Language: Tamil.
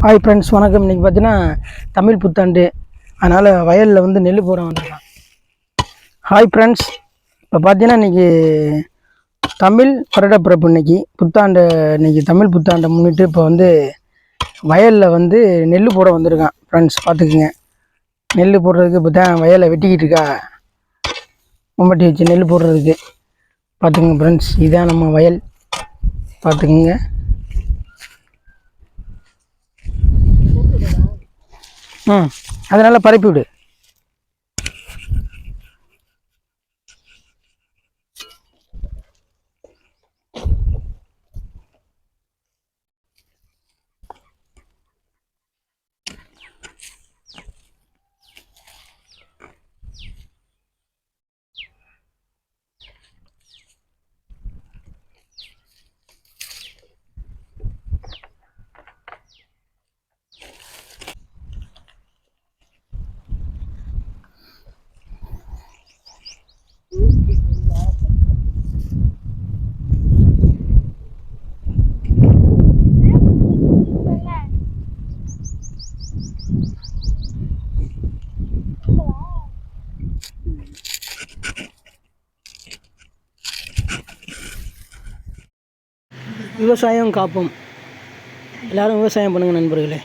ஹாய் ஃப்ரெண்ட்ஸ், வணக்கம். இன்றைக்கி பார்த்தீங்கன்னா தமிழ் புத்தாண்டு, அதனால் வயலில் வந்து நெல் போட வந்துருக்கான். ஹாய் ஃப்ரெண்ட்ஸ், இப்போ பார்த்தீங்கன்னா இன்றைக்கி தமிழ் வருடப்பிறப்பு. இன்றைக்கி புத்தாண்டு, இன்றைக்கி தமிழ் புத்தாண்டை முன்னிட்டு இப்போ வந்து வயலில் வந்து நெல் போட வந்திருக்கான். ஃப்ரெண்ட்ஸ் பார்த்துக்குங்க, நெல் போடுறதுக்கு இப்போ தான் வயலை வெட்டிக்கிட்டு இருக்கா, மம்பட்டி வச்சு நெல் போடுறதுக்கு. பார்த்துக்குங்க ஃப்ரெண்ட்ஸ், இதுதான் நம்ம வயல். பார்த்துக்குங்க. அதனால் பரப்பி விடு. விவசாயம் காப்போம். எல்லாரும் விவசாயம் பண்ணுங்க நண்பர்களே.